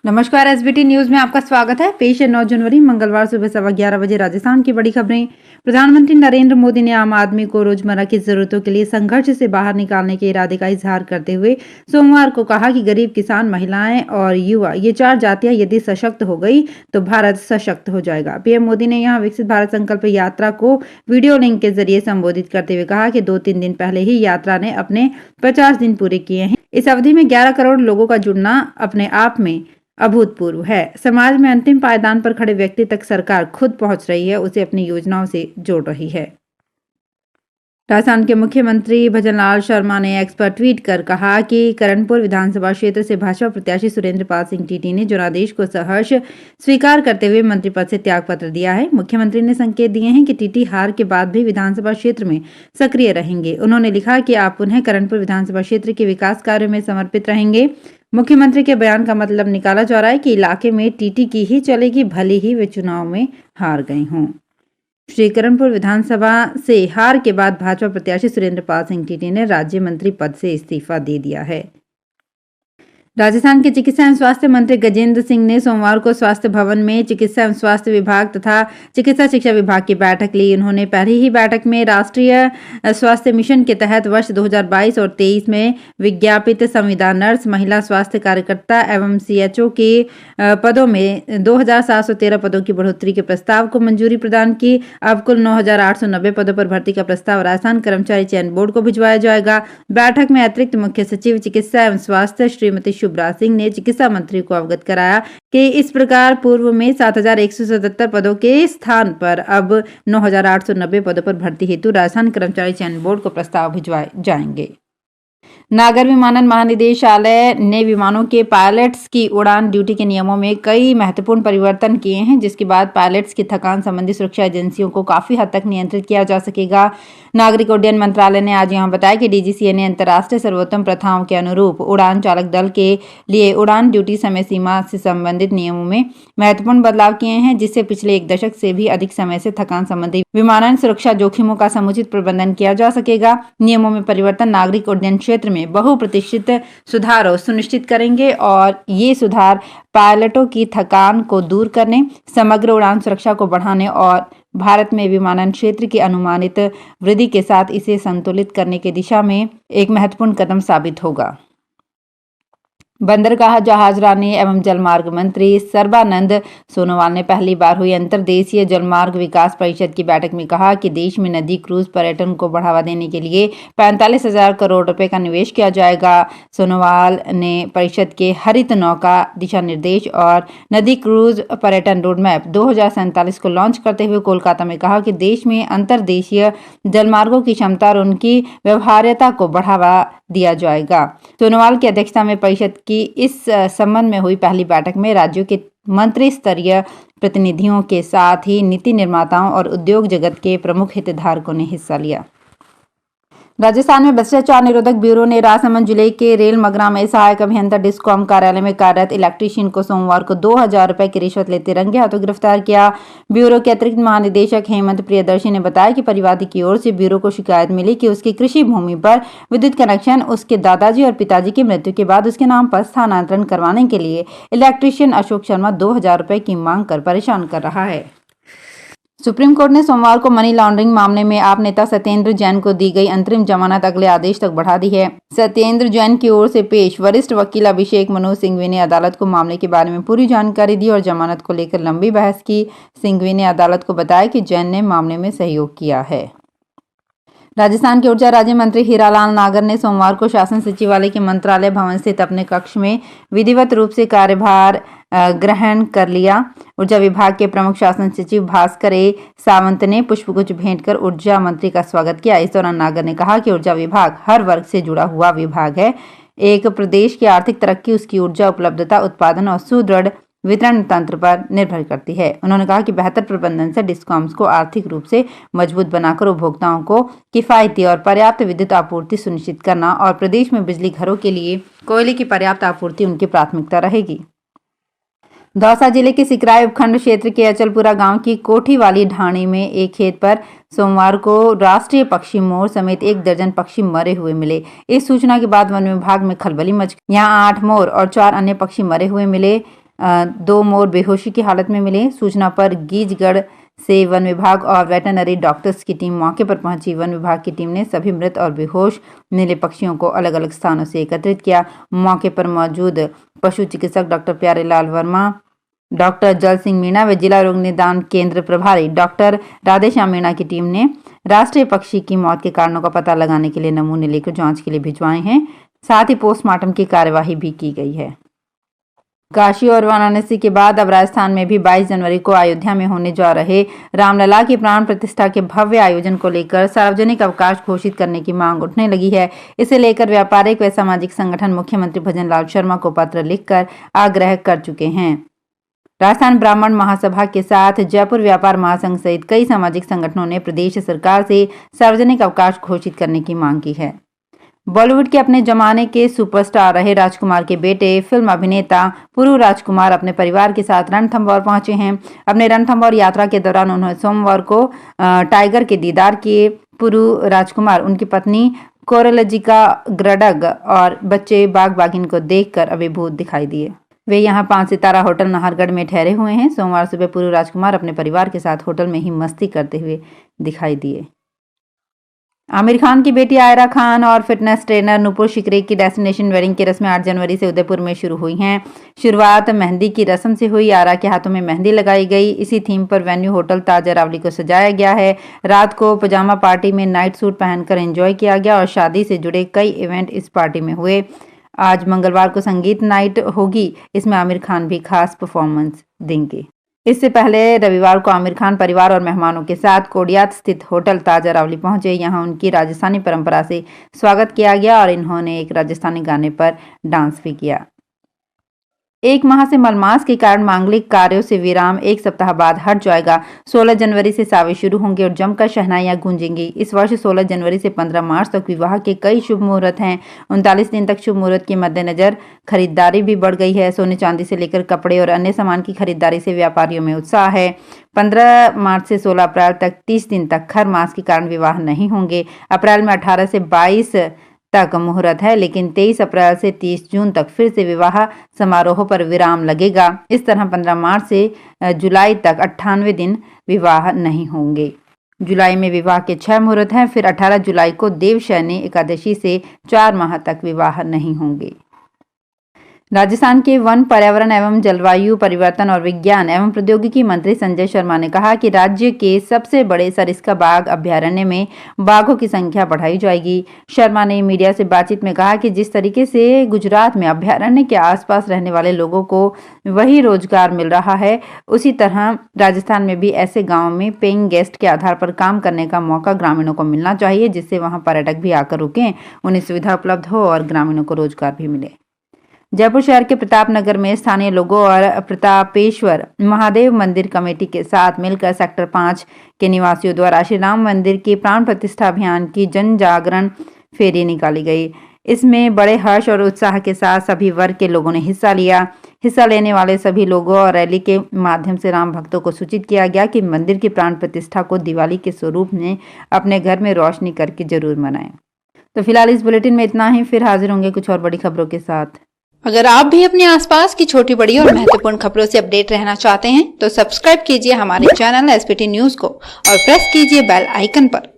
नमस्कार। SBT news में आपका स्वागत है। पेश है 9 जनवरी मंगलवार सुबह 11:15 बजे राजस्थान की बड़ी खबरें। प्रधानमंत्री नरेंद्र मोदी ने आम आदमी को रोजमर्रा की जरूरतों के लिए संघर्ष से बाहर निकालने के इरादे का इजहार करते हुए सोमवार को कहा कि गरीब, किसान, महिलाएं और युवा ये 4 जातियां यदि सशक्त हो गई तो भारत सशक्त हो जाएगा। पीएम मोदी ने यहां विकसित भारत संकल्प यात्रा को वीडियो लिंक के जरिए संबोधित करते हुए कहा कि 2-3 दिन पहले ही यात्रा ने अपने 50 दिन पूरे किए हैं। इस अवधि में 11 करोड़ लोगों का जुड़ना अपने आप में अभूतपूर्व है। समाज में अंतिम पायदान पर खड़े व्यक्ति तक सरकार खुद पहुंच रही है, उसे अपनी योजनाओं से जोड़ रही है। राजस्थान के मुख्यमंत्री भजनलाल शर्मा ने एक्स पर ट्वीट कर कहा कि करणपुर विधानसभा क्षेत्र से भाजपा प्रत्याशी सुरेंद्र पाल सिंह टीटी ने जनादेश को सहर्ष स्वीकार करते हुए मंत्री पद से त्यागपत्र दिया है। मुख्यमंत्री ने संकेत दिए हैं कि टीटी हार के बाद भी विधानसभा क्षेत्र में सक्रिय रहेंगे। उन्होंने लिखा कि आप पुनः करणपुर विधानसभा क्षेत्र के विकास कार्यों में समर्पित रहेंगे। मुख्यमंत्री के बयान का मतलब निकाला जा रहा है कि इलाके में टीटी की ही चलेगी, भले ही वे चुनाव में हार गए हों। श्री करणपुर विधानसभा से हार के बाद भाजपा प्रत्याशी सुरेंद्र पाल सिंह टीटी ने राज्य मंत्री पद से इस्तीफा दे दिया है। राजस्थान के चिकित्सा एवं स्वास्थ्य मंत्री गजेंद्र सिंह ने सोमवार को स्वास्थ्य भवन में चिकित्सा एवं स्वास्थ्य विभाग तथा चिकित्सा शिक्षा विभाग की बैठक ली। उन्होंने पहली ही बैठक में राष्ट्रीय स्वास्थ्य मिशन के तहत वर्ष 2022 और 23 में विज्ञापित संविदा नर्स, महिला स्वास्थ्य कार्यकर्ता एवं सीएचओ के पदों में 2713 पदों की बढ़ोतरी के प्रस्ताव को मंजूरी प्रदान की। अब कुल 9890 पदों पर भर्ती का प्रस्ताव राजस्थान कर्मचारी चयन बोर्ड को भिजवाया जाएगा। बैठक में अतिरिक्त मुख्य सचिव चिकित्सा एवं स्वास्थ्य श्रीमती शुभराज सिंह ने चिकित्सा मंत्री को अवगत कराया कि इस प्रकार पूर्व में 7177 पदों के स्थान पर अब 9890 पदों पर भर्ती हेतु राजस्थान कर्मचारी चयन बोर्ड को प्रस्ताव भिजवाए जाएंगे। नागर विमानन महानिदेशालय ने विमानों के पायलट्स की उड़ान ड्यूटी के नियमों में कई महत्वपूर्ण परिवर्तन किए हैं, जिसके बाद पायलट्स की थकान संबंधी सुरक्षा एजेंसियों को काफी हद तक नियंत्रित किया जा सकेगा। नागरिक उड्डयन मंत्रालय ने आज यहां बताया कि डीजीसीए ने अंतर्राष्ट्रीय सर्वोत्तम प्रथाओं के अनुरूप उड़ान चालक दल के लिए उड़ान ड्यूटी समय सीमा से संबंधित नियमों में महत्वपूर्ण बदलाव किए हैं, जिससे पिछले 1 दशक से भी अधिक समय से थकान संबंधी विमानन सुरक्षा जोखिमों का समुचित प्रबंधन किया जा सकेगा। नियमों में परिवर्तन नागरिक उड्डयन क्षेत्र में बहुप्रतिशत सुधार सुनिश्चित करेंगे और ये सुधार पायलटों की थकान को दूर करने, समग्र उड़ान सुरक्षा को बढ़ाने और भारत में विमानन क्षेत्र की अनुमानित वृद्धि के साथ इसे संतुलित करने की दिशा में एक महत्वपूर्ण कदम साबित होगा। बंदरगाह, जहाजरानी एवं जलमार्ग मंत्री सर्बानंद सोनोवाल ने पहली बार हुई अंतर्देशीय जलमार्ग विकास परिषद की बैठक में कहा कि देश में नदी क्रूज पर्यटन को बढ़ावा देने के लिए 45,000 करोड़ रुपए का निवेश किया जाएगा। सोनोवाल ने परिषद के हरित नौका दिशा निर्देश और नदी क्रूज पर्यटन रोडमैप 2047 को लॉन्च करते हुए कोलकाता में कहा कि देश में अंतर्देशीय जलमार्गों की क्षमता और उनकी व्यवहार्यता को बढ़ावा दिया जाएगा। सोनोवाल की अध्यक्षता में परिषद की इस संबंध में हुई पहली बैठक में राज्यों के मंत्री स्तरीय प्रतिनिधियों के साथ ही नीति निर्माताओं और उद्योग जगत के प्रमुख हितधारकों ने हिस्सा लिया। राजस्थान में भ्रष्टाचार निरोधक ब्यूरो ने राजसमंद जिले के रेल मगरा में सहायक अभियंता डिस्कॉम कार्यालय में कार्यरत इलेक्ट्रीशियन को सोमवार को 2000 रुपए की रिश्वत लेते रंगे हाथों गिरफ्तार किया। ब्यूरो के अतिरिक्त महानिदेशक हेमंत प्रियदर्शी ने बताया कि परिवादी की ओर से ब्यूरो को शिकायत मिली कि उसकी कृषि भूमि पर विद्युत कनेक्शन उसके दादाजी और पिताजी की मृत्यु के बाद उसके नाम पर स्थानांतरण करवाने के लिए इलेक्ट्रीशियन अशोक शर्मा 2000 रुपए की मांग कर परेशान कर रहा है। सुप्रीम कोर्ट ने सोमवार को मनी लॉन्ड्रिंग मामले में आप नेता सत्येंद्र जैन को दी गई अंतरिम जमानत अगले आदेश तक बढ़ा दी है। सत्येंद्र जैन की ओर से पेश वरिष्ठ वकील अभिषेक मनु सिंघवी ने अदालत को मामले के बारे में पूरी जानकारी दी और जमानत को लेकर लंबी बहस की। सिंघवी ने अदालत को बताया कि जैन ने मामले में सहयोग किया है। राजस्थान के ऊर्जा राज्य मंत्री हीरालाल नागर ने सोमवार को शासन सचिवालय के मंत्रालय भवन स्थित अपने कक्ष में विधिवत रूप से कार्यभार ग्रहण कर लिया। ऊर्जा विभाग के प्रमुख शासन सचिव भास्कर ए सावंत ने पुष्पगुच्छ भेंट कर ऊर्जा मंत्री का स्वागत किया। इस दौरान नागर ने कहा कि ऊर्जा विभाग हर वर्ग से जुड़ा हुआ विभाग है। एक प्रदेश की आर्थिक तरक्की उसकी ऊर्जा उपलब्धता, उत्पादन और सुदृढ़ वितरण तंत्र पर निर्भर करती है। उन्होंने कहा कि बेहतर प्रबंधन से डिस्कॉम्स को आर्थिक रूप से मजबूत बनाकर उपभोक्ताओं को किफायती और पर्याप्त विद्युत आपूर्ति सुनिश्चित करना और प्रदेश में बिजली घरों के लिए कोयले की पर्याप्त आपूर्ति उनकी प्राथमिकता रहेगी। दौसा जिले के सिकराय उपखंड क्षेत्र के अचलपुरा गांव की कोठी वाली ढाणी में एक खेत पर सोमवार को राष्ट्रीय पक्षी मोर समेत 1 दर्जन पक्षी मरे हुए मिले। इस सूचना के बाद वन विभाग में खलबली मच गई। यहाँ 8 मोर और 4 अन्य पक्षी मरे हुए मिले। 2 मोर बेहोशी की हालत में मिले। सूचना पर गीजगढ़ से वन विभाग और वेटरनरी डॉक्टर्स की टीम मौके पर पहुंची। वन विभाग की टीम ने सभी मृत और बेहोश मिले पक्षियों को अलग अलग स्थानों से एकत्रित किया। मौके पर मौजूद पशु चिकित्सक डॉक्टर प्यारेलाल वर्मा, डॉक्टर जल सिंह मीणा व जिला रोग निदान केंद्र प्रभारी डॉक्टर राधेश्याम मीणा की टीम ने राष्ट्रीय पक्षी की मौत के कारणों का पता लगाने के लिए नमूने लेकर जांच के लिए भिजवाए हैं। साथ ही पोस्टमार्टम की कार्यवाही भी की गई है। काशी और वाराणसी के बाद अब राजस्थान में भी 22 जनवरी को अयोध्या में होने जा रहे रामलला की प्राण प्रतिष्ठा के भव्य आयोजन को लेकर सार्वजनिक अवकाश घोषित करने की मांग उठने लगी है। इसे लेकर व्यापारिक व सामाजिक संगठन मुख्यमंत्री भजनलाल शर्मा को पत्र लिखकर आग्रह कर चुके हैं। राजस्थान ब्राह्मण महासभा के साथ जयपुर व्यापार महासंघ सहित कई सामाजिक संगठनों ने प्रदेश सरकार से सार्वजनिक अवकाश घोषित करने की मांग की है। बॉलीवुड के अपने जमाने के सुपरस्टार रहे राजकुमार के बेटे फिल्म अभिनेता पुरु राजकुमार अपने परिवार के साथ रणथंभौर पहुंचे हैं। अपने रणथंभौर यात्रा के दौरान उन्होंने सोमवार को टाइगर के दीदार किए। पुरु राजकुमार उनकी पत्नी कोरलजिका ग्रडग और बच्चे बाग बागिन को देखकर अभिभूत दिखाई दिए। वे यहां 5 सितारा होटल नाहरगढ़ में ठहरे हुए हैं। सोमवार सुबह पुरु राजकुमार अपने परिवार के साथ होटल में ही मस्ती करते हुए दिखाई दिए। आमिर खान की बेटी आयरा खान और फिटनेस ट्रेनर नुपुर शिकरे की डेस्टिनेशन वेडिंग की रस्में 8 जनवरी से उदयपुर में शुरू हुई हैं। शुरुआत मेहंदी की रस्म से हुई। आयरा के हाथों में मेहंदी लगाई गई। इसी थीम पर वेन्यू होटल ताज अरावली को सजाया गया है। रात को पजामा पार्टी में नाइट सूट पहनकर एंजॉय किया गया और शादी से जुड़े कई इवेंट इस पार्टी में हुए। आज मंगलवार को संगीत नाइट होगी। इसमें आमिर खान भी खास परफॉर्मेंस देंगे। इससे पहले रविवार को आमिर खान परिवार और मेहमानों के साथ कोडियात स्थित होटल ताज अरावली पहुंचे। यहां उनकी राजस्थानी परंपरा से स्वागत किया गया और इन्होंने एक राजस्थानी गाने पर डांस भी किया। 1 माह से मलमास के कारण मांगलिक कार्यों से विराम 1 सप्ताह बाद हट जाएगा। 16 जनवरी से सावे शुरू होंगे और जमकर शहनाइयां गूंजेंगी। इस वर्ष 16 जनवरी से 15 मार्च तक विवाह के कई शुभ मुहूर्त हैं। 39 दिन तक शुभ मुहूर्त के मद्देनजर खरीदारी भी बढ़ गई है। सोने चांदी से लेकर कपड़े और अन्य सामान की खरीदारी से व्यापारियों में उत्साह है। 15 मार्च से 16 अप्रैल तक 30 दिन तक खर मास के कारण विवाह नहीं होंगे। अप्रैल में 18 से 22 तक मुहूर्त है, लेकिन 23 अप्रैल से 30 जून तक फिर से विवाह समारोह पर विराम लगेगा। इस तरह 15 मार्च से जुलाई तक 98 दिन विवाह नहीं होंगे। जुलाई में विवाह के 6 मुहूर्त हैं। फिर 18 जुलाई को देवशयनी एकादशी से 4 माह तक विवाह नहीं होंगे। राजस्थान के वन, पर्यावरण एवं जलवायु परिवर्तन और विज्ञान एवं प्रौद्योगिकी मंत्री संजय शर्मा ने कहा कि राज्य के सबसे बड़े सरिस्का बाघ अभ्यारण्य में बाघों की संख्या बढ़ाई जाएगी। शर्मा ने मीडिया से बातचीत में कहा कि जिस तरीके से गुजरात में अभ्यारण्य के आसपास रहने वाले लोगों को वही रोजगार मिल रहा है, उसी तरह राजस्थान में भी ऐसे गाँव में पेइंग गेस्ट के आधार पर काम करने का मौका ग्रामीणों को मिलना चाहिए, जिससे वहाँ पर्यटक भी आकर रुकें, उन्हें सुविधा उपलब्ध हो और ग्रामीणों को रोजगार भी मिले। जयपुर शहर के प्रताप नगर में स्थानीय लोगों और प्रतापेश्वर महादेव मंदिर कमेटी के साथ मिलकर सेक्टर 5 के निवासियों द्वारा श्री राम मंदिर की प्राण प्रतिष्ठा अभियान की जन जागरण फेरी निकाली गई। इसमें बड़े हर्ष और उत्साह के साथ सभी वर्ग के लोगों ने हिस्सा लिया। हिस्सा लेने वाले सभी लोगों और रैली के माध्यम से राम भक्तों को सूचित किया गया कि मंदिर की प्राण प्रतिष्ठा को दिवाली के स्वरूप में अपने घर में रोशनी करके जरूर मनाएं। तो फिलहाल इस बुलेटिन में इतना ही। फिर हाजिर होंगे कुछ और बड़ी खबरों के साथ। अगर आप भी अपने आसपास की छोटी बड़ी और महत्वपूर्ण खबरों से अपडेट रहना चाहते हैं तो सब्सक्राइब कीजिए हमारे चैनल एसपीटी न्यूज को और प्रेस कीजिए बेल आइकन पर।